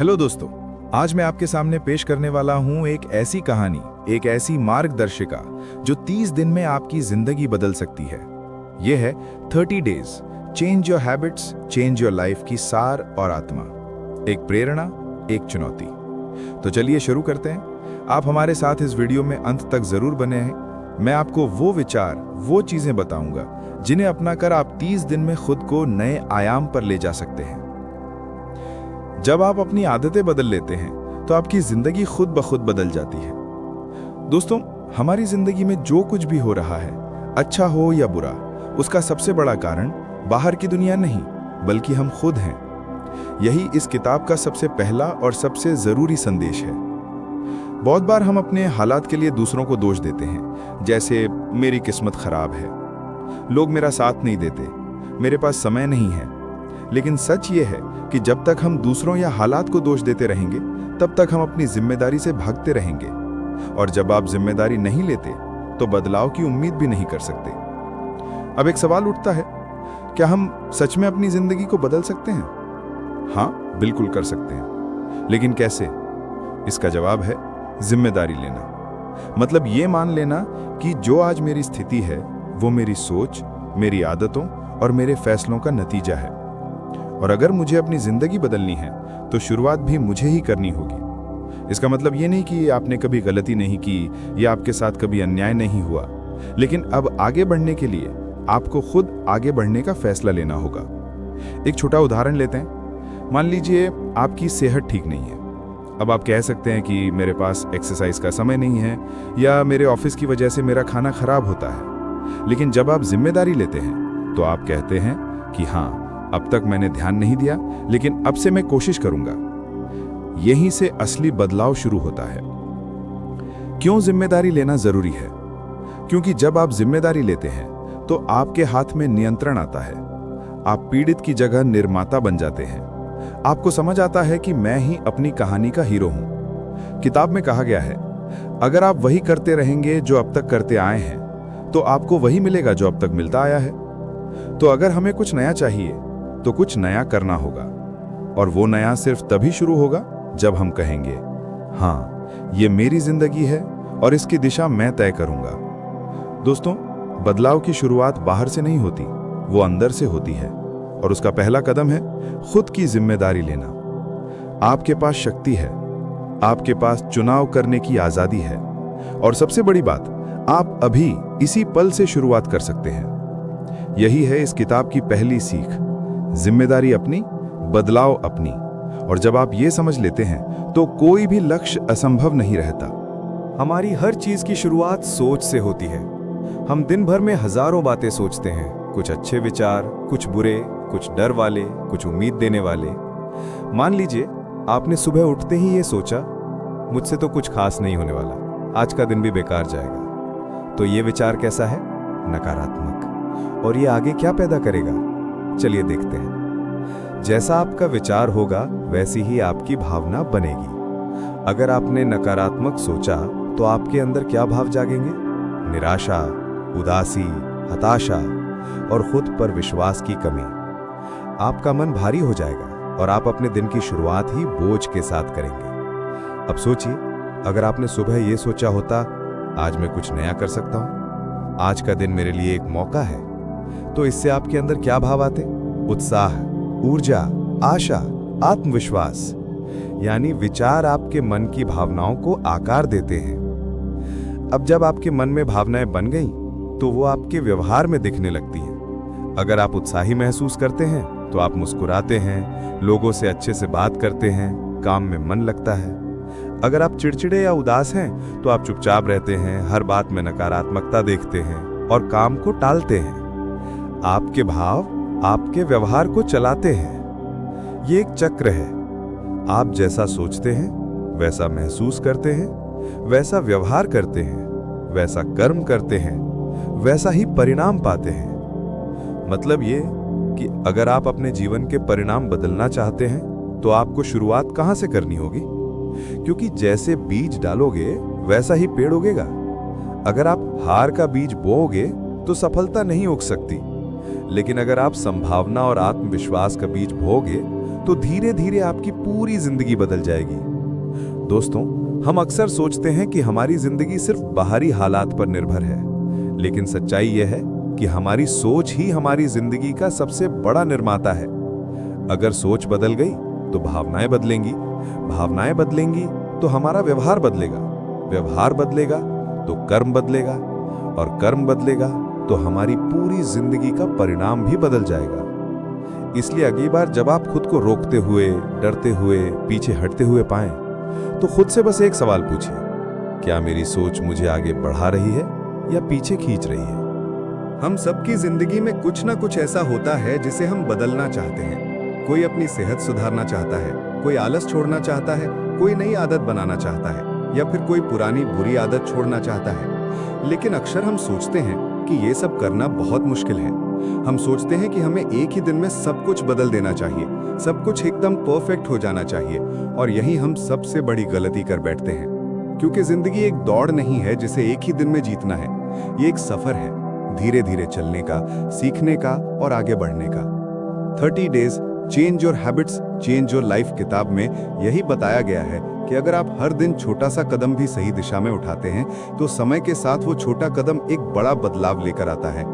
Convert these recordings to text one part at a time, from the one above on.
Hello दोस्तों, आज मैं आपके सामने पेश करने वाला हूं एक ऐसी कहानी, एक ऐसी मार्गदर्शिका जो 30 दिन में आपकी जिंदगी बदल सकती है। यह है 30 days change your habits change your life की सार और आत्मा। एक प्रेरणा, एक चुनौती। तो चलिए शुरू करते हैं। आप हमारे साथ इस वीडियो में अंत तक जरूर बने हैं। मैं आपको वो विचार, वो चीजें बताऊंगा जिन्हें अपनाकर आप 30 दिन में खुद को नए आयाम पर ले जा सकते हैं। जब आप अपनी आदतें बदल लेते हैं तो आपकी जिंदगी खुद ब खुद बदल जाती है। दोस्तों, हमारी जिंदगी में जो कुछ भी हो रहा है, अच्छा हो या बुरा, उसका सबसे बड़ा कारण बाहर की दुनिया नहीं, बल्कि हम खुद हैं। यही इस किताब का सबसे पहला और सबसे जरूरी संदेश है। बहुत बार हम अपने हालात के लिए दूसरों को दोष देते हैं, जैसे मेरी किस्मत खराब है, लोग मेरा साथ नहीं देते, मेरे पास समय नहीं है। लेकिन सच ये है कि जब तक हम दूसरों या हालात को दोष देते रहेंगे, तब तक हम अपनी जिम्मेदारी से भागते रहेंगे। और जब आप जिम्मेदारी नहीं लेते, तो बदलाव की उम्मीद भी नहीं कर सकते। अब एक सवाल उठता है, क्या हम सच में अपनी जिंदगी को बदल सकते हैं? हाँ, बिल्कुल कर सकते हैं। लेकिन कैसे? इसका जवाब है जिम्मेदारी लेना। मतलब ये मान लेना कि जो आज मेरी स्थिति है, वो मेरी सोच, मेरी आदतों और मेरे फैसलों का नतीजा है। और अगर मुझे अपनी जिंदगी बदलनी है, तो शुरुआत भी मुझे ही करनी होगी। इसका मतलब ये नहीं कि आपने कभी गलती नहीं की या आपके साथ कभी अन्याय नहीं हुआ, लेकिन अब आगे बढ़ने के लिए आपको खुद आगे बढ़ने का फैसला लेना होगा। एक छोटा उदाहरण लेते हैं। मान लीजिए आपकी सेहत ठीक नहीं है। अब आप कह सकते हैं कि मेरे पास एक्सरसाइज का समय नहीं है, या मेरे ऑफिस की वजह से मेरा खाना खराब होता है। लेकिन जब आप जिम्मेदारी लेते हैं, तो आप कहते हैं कि हाँ, अब तक मैंने ध्यान नहीं दिया, लेकिन अब से मैं कोशिश करूंगा। यहीं से असली बदलाव शुरू होता है। क्यों जिम्मेदारी लेना जरूरी है? क्योंकि जब आप जिम्मेदारी लेते हैं, तो आपके हाथ में नियंत्रण आता है। आप पीड़ित की जगह निर्माता बन जाते हैं। आपको समझ आता है कि मैं ही अपनी कहानी का हीरो हूं। किताब में कहा गया है, अगर आप वही करते रहेंगे जो अब तक करते आए हैं, तो आपको वही मिलेगा जो अब तक मिलता आया है। तो अगर हमें कुछ नया चाहिए, तो कुछ नया करना होगा। और वो नया सिर्फ तभी शुरू होगा जब हम कहेंगे, हाँ, ये मेरी जिंदगी है और इसकी दिशा मैं तय करूंगा। दोस्तों, बदलाव की शुरुआत बाहर से नहीं होती, वो अंदर से होती है। और उसका पहला कदम है खुद की जिम्मेदारी लेना। आपके पास शक्ति है, आपके पास चुनाव करने की आजादी है। और सबसे बड़ी बात, आप अभी इसी पल से शुरुआत कर सकते हैं। यही है इस किताब की पहली सीख। जिम्मेदारी अपनी, बदलाव अपनी। और जब आप ये समझ लेते हैं, तो कोई भी लक्ष्य असंभव नहीं रहता। हमारी हर चीज की शुरुआत सोच से होती है। हम दिन भर में हजारों बातें सोचते हैं, कुछ अच्छे विचार, कुछ बुरे, कुछ डर वाले, कुछ उम्मीद देने वाले। मान लीजिए आपने सुबह उठते ही ये सोचा, मुझसे तो कुछ खास नहीं होने वाला, आज का दिन भी बेकार जाएगा। तो ये विचार कैसा है? नकारात्मक। और ये आगे क्या पैदा करेगा? चलिए देखते हैं। जैसा आपका विचार होगा, वैसी ही आपकी भावना बनेगी। अगर आपने नकारात्मक सोचा, तो आपके अंदर क्या भाव जागेंगे? निराशा, उदासी, हताशा और खुद पर विश्वास की कमी। आपका मन भारी हो जाएगा और आप अपने दिन की शुरुआत ही बोझ के साथ करेंगे। अब सोचिए, अगर आपने सुबह यह सोचा होता, आज मैं कुछ नया कर सकता हूं, आज का दिन मेरे लिए एक मौका है, तो इससे आपके अंदर क्या भाव आते? उत्साह, ऊर्जा, आशा, आत्मविश्वास। यानी विचार आपके मन की भावनाओं को आकार देते हैं। अब जब आपके मन में भावनाएं बन गईं, तो वो आपके व्यवहार में दिखने लगती हैं। अगर आप उत्साही महसूस करते हैं, तो आप मुस्कुराते हैं, लोगों से अच्छे से बात करते हैं, काम में मन लगता है। अगर आप चिड़चिड़े या उदास हैं, तो आप चुपचाप रहते हैं, हर बात में नकारात्मकता देखते हैं और काम को टालते हैं। आपके भाव आपके व्यवहार को चलाते हैं। ये एक चक्र है। आप जैसा सोचते हैं, वैसा महसूस करते हैं, वैसा व्यवहार करते हैं, वैसा कर्म करते हैं, वैसा ही परिणाम पाते हैं। मतलब ये कि अगर आप अपने जीवन के परिणाम बदलना चाहते हैं, तो आपको शुरुआत कहां से करनी होगी? क्योंकि जैसे बीज डालोगे, वैसा ही पेड़ उगेगा। अगर आप हार का बीज बोओगे, तो सफलता नहीं उग सकती। लेकिन अगर आप संभावना और आत्मविश्वास का बीज बोओगे, तो धीरे धीरे आपकी पूरी जिंदगी बदल जाएगी। दोस्तों, हम अक्सर सोचते हैं कि हमारी जिंदगी सिर्फ बाहरी हालात पर निर्भर है, लेकिन सच्चाई यह है कि हमारी सोच ही हमारी जिंदगी का सबसे बड़ा निर्माता है। अगर सोच बदल गई तो भावनाएं बदलेंगी, भावनाएं बदलेंगी तो हमारा व्यवहार बदलेगा, व्यवहार बदलेगा तो कर्म बदलेगा, और कर्म बदलेगा तो हमारी पूरी जिंदगी का परिणाम भी बदल जाएगा। इसलिए अगली बार जब आप खुद को रोकते हुए, डरते हुए, पीछे हटते हुए पाएं, तो खुद से बस एक सवाल पूछिए, क्या मेरी सोच मुझे आगे बढ़ा रही है या पीछे खींच रही है? हम सबकी जिंदगी में कुछ ना कुछ ऐसा होता है जिसे हम बदलना चाहते हैं। कोई अपनी सेहत सुधारना चाहता है, कोई आलस छोड़ना चाहता है, कोई नई आदत बनाना चाहता है, या फिर कोई पुरानी बुरी आदत छोड़ना चाहता है। लेकिन अक्सर हम सोचते हैं कि ये सब करना बहुत मुश्किल है। हम सोचते हैं कि हमें एक ही दिन में सब कुछ बदल देना चाहिए, सब कुछ एकदम परफेक्ट हो जाना चाहिए, और यही हम सबसे बड़ी गलती कर बैठते हैं। क्योंकि जिंदगी एक दौड़ नहीं है जिसे एक ही दिन में जीतना है। ये एक सफर है, धीरे धीरे चलने का, सीखने का और आगे बढ़ने का। 30 days change your habits, change your life किताब में यही बताया गया है कि अगर आप हर दिन छोटा सा कदम भी सही दिशा में उठाते हैं तो समय के साथ वो छोटा कदम एक बड़ा बदलाव लेकर आता है।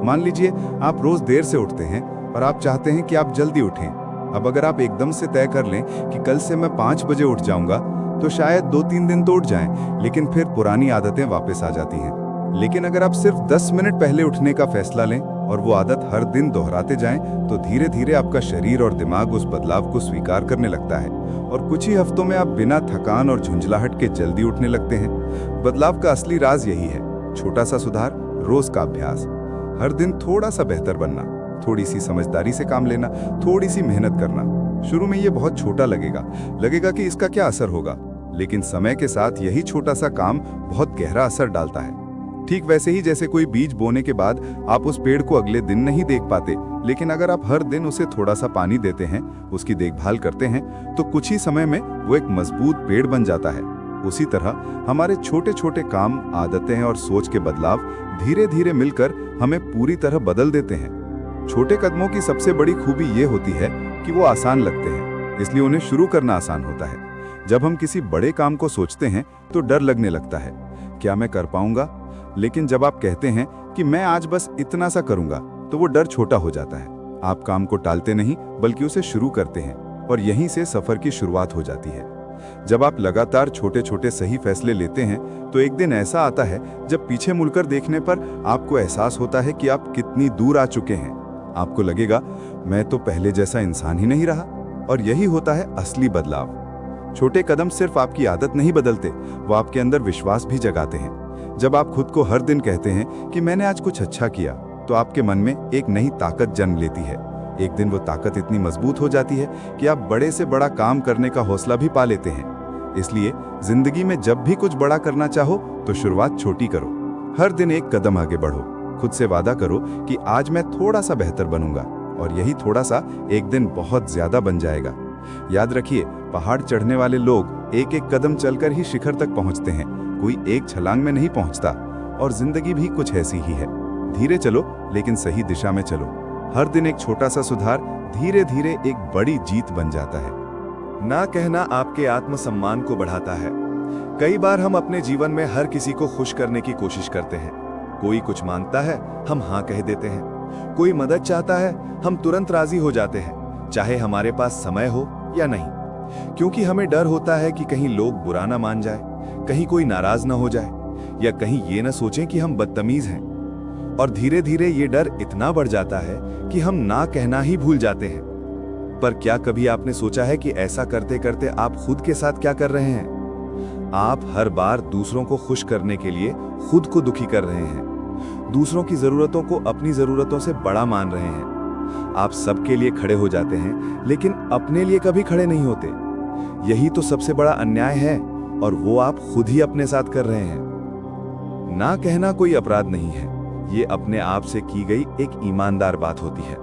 मान लीजिए आप रोज देर से उठते हैं और आप चाहते हैं कि आप जल्दी उठें। अब अगर आप एकदम से तय कर लें कि कल से मैं 5 बजे उठ जाऊंगा, तो शायद 2-3 दिन तो उठ जाएं, लेकिन फिर पुरानी आदतें वापस आ जाती हैं। लेकिन अगर आप सिर्फ 10 मिनट पहले उठने का फैसला लें और वो आदत हर दिन दोहराते जाएं, तो धीरे धीरे आपका शरीर और दिमाग उस बदलाव को स्वीकार करने लगता है और कुछ ही हफ्तों में आप बिना थकान और झुंझलाहट के जल्दी उठने लगते हैं। बदलाव का असली राज यही है, छोटा सा सुधार, रोज का अभ्यास, हर दिन थोड़ा सा बेहतर बनना, थोड़ी सी समझदारी से काम लेना, थोड़ी सी मेहनत करना। शुरू में ये बहुत छोटा लगेगा कि इसका क्या असर होगा, लेकिन समय के साथ यही छोटा सा काम बहुत गहरा असर डालता है। ठीक वैसे ही जैसे कोई बीज बोने के बाद आप उस पेड़ को अगले दिन नहीं देख पाते, लेकिन अगर आप हर दिन उसे थोड़ा सा पानी देते हैं, उसकी देखभाल करते हैं, तो कुछ ही समय में वो एक मजबूत पेड़ बन जाता है। उसी तरह हमारे छोटे छोटे काम, आदतें और सोच के बदलाव धीरे धीरे मिलकर हमें पूरी तरह बदल देते हैं। छोटे कदमों की सबसे बड़ी खूबी ये होती है कि वो आसान लगते हैं, इसलिए उन्हें शुरू करना आसान होता है। जब हम किसी बड़े काम को सोचते हैं तो डर लगने लगता है, क्या मैं कर पाऊंगा? लेकिन जब आप कहते हैं कि मैं आज बस इतना सा करूंगा, तो वो डर छोटा हो जाता है। आप काम को टालते नहीं बल्कि उसे शुरू करते हैं, और यहीं से सफर की शुरुआत हो जाती है। जब आप लगातार छोटे छोटे सही फैसले लेते हैं, तो एक दिन ऐसा आता है जब पीछे मुड़कर देखने पर आपको एहसास होता है कि आप कितनी दूर आ चुके हैं। आपको लगेगा, मैं तो पहले जैसा इंसान ही नहीं रहा। और यही होता है असली बदलाव। छोटे कदम सिर्फ आपकी आदत नहीं बदलते, वो आपके अंदर विश्वास भी जगाते हैं। जब आप खुद को हर दिन कहते हैं कि मैंने आज कुछ अच्छा किया, तो आपके मन में एक नई ताकत जन्म लेती है। एक दिन वो ताकत इतनी मजबूत हो जाती है कि आप बड़े से बड़ा काम करने का हौसला भी पा लेते हैं। इसलिए जिंदगी में जब भी कुछ बड़ा करना चाहो, तो शुरुआत छोटी करो। हर दिन एक कदम आगे बढ़ो। खुद से वादा करो कि आज मैं थोड़ा सा बेहतर बनूंगा, और यही थोड़ा सा एक दिन बहुत ज्यादा बन जाएगा। याद रखिए, पहाड़ चढ़ने वाले लोग एक एक कदम चलकर ही शिखर तक पहुंचते हैं, कोई एक छलांग में नहीं पहुंचता। और जिंदगी भी कुछ ऐसी ही है, धीरे चलो लेकिन सही दिशा में चलो। हर दिन एक छोटा सा सुधार धीरे धीरे एक बड़ी जीत बन जाता है। ना कहना आपके आत्मसम्मान को बढ़ाता है। कई बार हम अपने जीवन में हर किसी को खुश करने की कोशिश करते हैं। कोई कुछ मांगता है, हम हाँ कह देते हैं। कोई मदद चाहता है, हम तुरंत राजी हो जाते हैं, चाहे हमारे पास समय हो या नहीं। क्योंकि हमें डर होता है कि कहीं लोग बुरा ना मान जाए, कहीं कोई नाराज ना हो जाए, या कहीं ये ना सोचें कि हम बदतमीज हैं। और धीरे धीरे ये डर इतना बढ़ जाता है कि हम ना कहना ही भूल जाते हैं। पर क्या कभी आपने सोचा है कि ऐसा करते करते आप खुद के साथ क्या कर रहे हैं? आप हर बार दूसरों को खुश करने के लिए खुद को दुखी कर रहे हैं। दूसरों की जरूरतों को अपनी जरूरतों से बड़ा मान रहे हैं। आप सबके लिए खड़े हो जाते हैं, लेकिन अपने लिए कभी खड़े नहीं होते। यही तो सबसे बड़ा अन्याय है, और वो आप खुद ही अपने साथ कर रहे हैं। ना कहना कोई अपराध नहीं है, ये अपने आप से की गई एक ईमानदार बात होती है।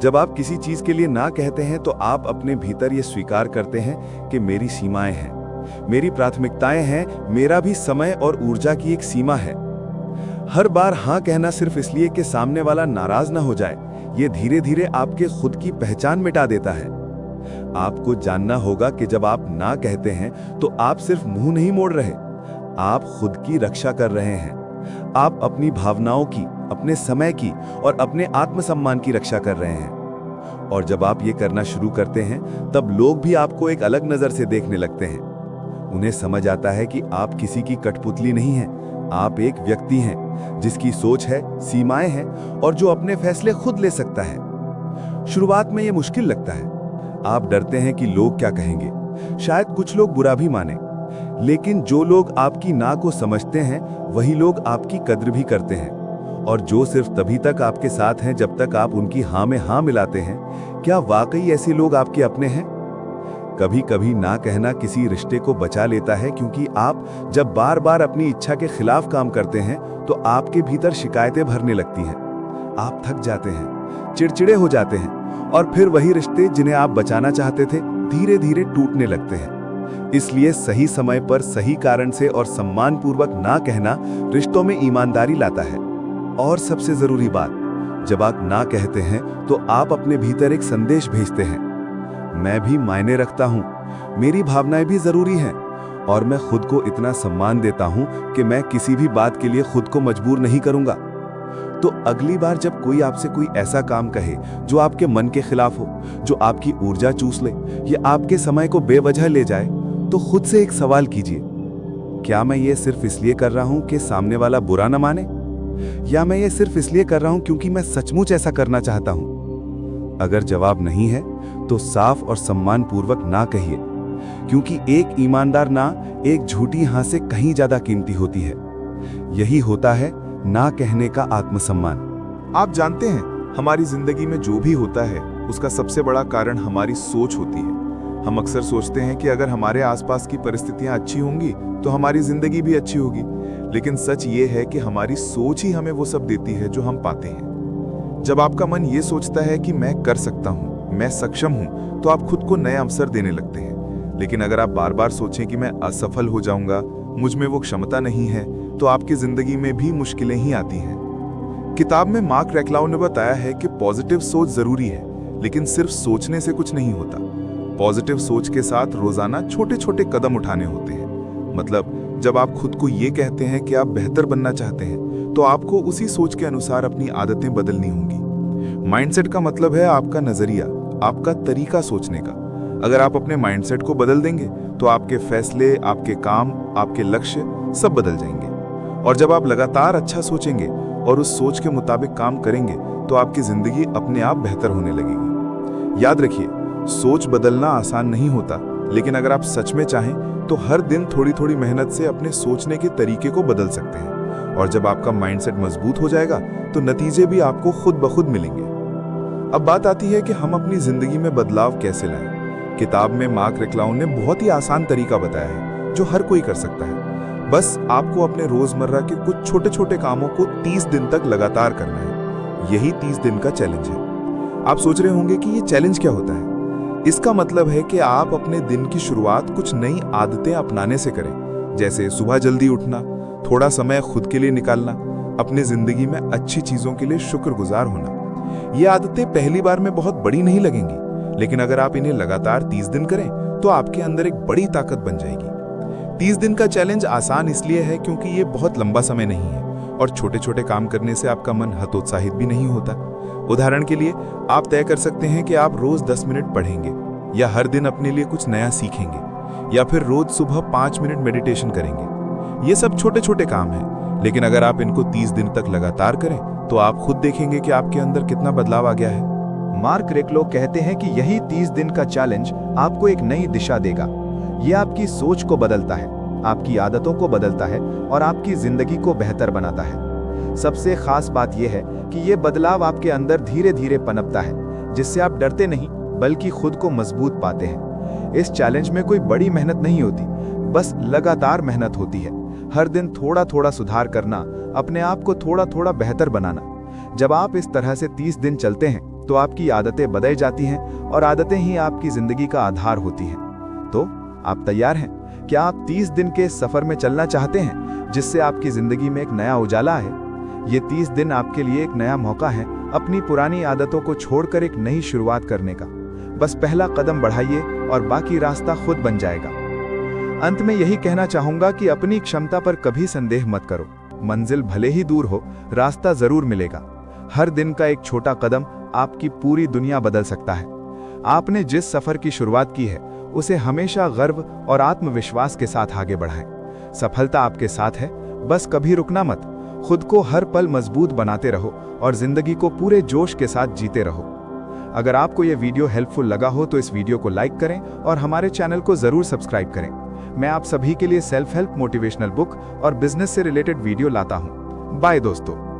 जब आप किसी चीज के लिए ना कहते हैं, तो आप अपने भीतर ये स्वीकार करते हैं कि मेरी सीमाएं हैं, मेरी प्राथमिकताएं हैं, मेरा भी समय और ऊर्जा की एक सीमा है। हर बार हाँ कहना सिर्फ इसलिए कि सामने वाला नाराज ना हो जाए, ये धीरे धीरे आपके खुद की पहचान मिटा देता है। आपको जानना होगा कि जब आप ना कहते हैं तो आप सिर्फ मुंह नहीं मोड़ रहे, आप खुद की रक्षा कर रहे हैं। आप अपनी भावनाओं की, अपने समय की और अपने आत्मसम्मान की रक्षा कर रहे हैं। और जब आप ये करना शुरू करते हैं तब लोग भी आपको एक अलग नजर से देखने लगते हैं। उन्हें समझ आता है कि आप किसी की कठपुतली नहीं हैं, आप एक व्यक्ति हैं जिसकी सोच है, सीमाएं हैं और जो अपने फैसले खुद ले सकता है। शुरुआत में ये मुश्किल लगता है, आप डरते हैं कि लोग क्या कहेंगे, शायद कुछ लोग बुरा भी माने, लेकिन जो लोग आपकी ना को समझते हैं वही लोग आपकी कद्र भी करते हैं, और जो सिर्फ तभी तक आपके साथ हैं जब तक आप उनकी हाँ में हाँ मिलाते हैं। क्या वाकई ऐसे लोग आपके अपने हैं? कभी कभी ना कहना किसी रिश्ते को बचा लेता है, क्योंकि आप जब बार बार अपनी इच्छा के खिलाफ काम करते हैं तो आपके भीतर शिकायतें भरने लगती हैं। आप थक जाते हैं, चिड़चिड़े हो जाते हैं और फिर वही रिश्ते जिन्हें आप बचाना चाहते थे धीरे धीरे टूटने लगते हैं। इसलिए सही समय पर सही कारण से और सम्मानपूर्वक ना कहना रिश्तों में ईमानदारी लाता है। और सबसे जरूरी बात, जब आप ना कहते हैं तो आप अपने भीतर एक संदेश भेजते हैं, मैं भी मायने रखता हूं, मेरी भावनाएं भी जरूरी हैं और मैं खुद को इतना सम्मान देता हूं कि मैं किसी भी बात के लिए खुद को मजबूर नहीं करूंगा। तो अगली बार जब कोई आपसे कोई ऐसा काम कहे जो आपके मन के खिलाफ हो, जो आपकी ऊर्जा चूस ले या आपके समय को बेवजह ले जाए, तो खुद से एक सवाल कीजिए, क्या मैं ये सिर्फ इसलिए कर रहा हूं कि सामने वाला बुरा न माने, या मैं ये सिर्फ इसलिए कर रहा हूं क्योंकि मैं सचमुच ऐसा करना चाहता हूं? अगर जवाब नहीं है तो साफ और सम्मानपूर्वक ना कहिए, क्योंकि एक ईमानदार ना एक झूठी हाँ से कहीं ज्यादा कीमती होती है। यही होता है ना कहने का आत्मसम्मान। आप जानते हैं, हमारी जिंदगी में जो भी होता है उसका सबसे बड़ा कारण हमारी सोच होती है। हम अक्सर सोचते हैं कि अगर हमारे आसपास की परिस्थितियां अच्छी होंगी तो हमारी जिंदगी भी अच्छी होगी, लेकिन सच ये है कि हमारी सोच ही हमें वो सब देती है जो हम पाते हैं। जब आपका मन ये सोचता है कि मैं कर सकता हूँ, मैं सक्षम हूँ, तो आप खुद को नए अवसर देने लगते हैं। लेकिन अगर आप बार बार सोचें कि मैं असफल हो जाऊंगा, मुझ में वो क्षमता नहीं है, तो आपकी जिंदगी में भी मुश्किलें ही आती हैं। किताब में मार्क रेक्लाउ ने बताया है कि पॉजिटिव सोच जरूरी है, लेकिन सिर्फ सोचने से कुछ नहीं होता। पॉजिटिव सोच के साथ रोजाना छोटे छोटे कदम उठाने होते हैं। मतलब जब आप खुद को ये कहते हैं कि आप बेहतर बनना चाहते हैं, तो आपको उसी सोच के अनुसार अपनी आदतें बदलनी होंगी। माइंडसेट का मतलब है आपका नजरिया, आपका तरीका सोचने का। अगर आप अपने माइंडसेट को बदल देंगे तो आपके फैसले, आपके काम, आपके लक्ष्य सब बदल जाएंगे। और जब आप लगातार अच्छा सोचेंगे और उस सोच के मुताबिक काम करेंगे तो आपकी जिंदगी अपने आप बेहतर होने लगेगी। याद रखिए, सोच बदलना आसान नहीं होता, लेकिन अगर आप सच में चाहें तो हर दिन थोड़ी थोड़ी मेहनत से अपने सोचने के तरीके को बदल सकते हैं। और जब आपका माइंडसेट मजबूत हो जाएगा तो नतीजे भी आपको खुद ब खुद मिलेंगे। अब बात आती है कि हम अपनी जिंदगी में बदलाव कैसे लाएं। किताब में मार्क रेक्लाउ ने बहुत ही आसान तरीका बताया है जो हर कोई कर सकता है। बस आपको अपने रोजमर्रा के कुछ छोटे छोटे कामों को 30 दिन तक लगातार करना है। यही 30 दिन का चैलेंज है। आप सोच रहे होंगे कि ये चैलेंज क्या होता है। इसका मतलब है कि आप अपने दिन की शुरुआत कुछ नई आदतें अपनाने से करें, जैसे सुबह जल्दी उठना, थोड़ा समय खुद के लिए निकालना, अपने जिंदगी में अच्छी चीजों के लिए शुक्रगुजार होना। ये आदतें पहली बार में बहुत बड़ी नहीं लगेंगी, लेकिन अगर आप इन्हें लगातार 30 दिन करें तो आपके अंदर एक बड़ी ताकत बन जाएगी। 30 दिन का चैलेंज आसान इसलिए है क्योंकि ये बहुत लंबा समय नहीं है और छोटे छोटे काम करने से आपका मन हतोत्साहित भी नहीं होता। उदाहरण के लिए आप तय कर सकते हैं कि आप रोज 10 मिनट पढ़ेंगे, या हर दिन अपने लिए कुछ नया सीखेंगे, या फिर रोज सुबह 5 मिनट मेडिटेशन करेंगे। ये सब छोटे छोटे काम हैं, लेकिन अगर आप इनको 30 दिन तक लगातार करें तो आप खुद देखेंगे कि आपके अंदर कितना बदलाव आ गया है। मार्क रेक्लाउ कहते हैं कि यही 30 दिन का चैलेंज आपको एक नई दिशा देगा। ये आपकी सोच को बदलता है, आपकी आदतों को बदलता है और आपकी जिंदगी को बेहतर बनाता है। सबसे खास बात यह है कि ये बदलाव आपके अंदर धीरे धीरे पनपता है, जिससे आप डरते नहीं बल्कि खुद को मजबूत पाते हैं। इस चैलेंज में कोई बड़ी मेहनत नहीं होती, बस लगातार मेहनत होती है। हर दिन थोड़ा थोड़ा सुधार करना, अपने आप को थोड़ा थोड़ा बेहतर बनाना। जब आप इस तरह से 30 दिन चलते हैं तो आपकी आदतें बदल जाती हैं और आदतें ही आपकी जिंदगी का आधार होती हैं। तो आप तैयार हैं? क्या आप 30 दिन के सफर में चलना चाहते हैं, जिससे आपकी जिंदगी में एक नया उजाला है? ये 30 दिन आपके लिए एक नया मौका है अपनी पुरानी आदतों को छोड़कर एक नई शुरुआत करने का। बस पहला कदम बढ़ाइए और बाकी रास्ता खुद बन जाएगा। अंत में यही कहना चाहूंगा कि अपनी क्षमता पर कभी संदेह मत करो। मंजिल भले ही दूर हो, रास्ता जरूर मिलेगा। हर दिन का एक छोटा कदम आपकी पूरी दुनिया बदल सकता है। आपने जिस सफर की शुरुआत की है उसे हमेशा गर्व और आत्मविश्वास के साथ आगे बढ़ाएं। सफलता आपके साथ है, बस कभी रुकना मत। खुद को हर पल मजबूत बनाते रहो और जिंदगी को पूरे जोश के साथ जीते रहो। अगर आपको यह वीडियो हेल्पफुल लगा हो तो इस वीडियो को लाइक करें और हमारे चैनल को जरूर सब्सक्राइब करें। मैं आप सभी के लिए सेल्फ हेल्प, मोटिवेशनल बुक और बिजनेस से रिलेटेड वीडियो लाता हूं। बाय दोस्तों।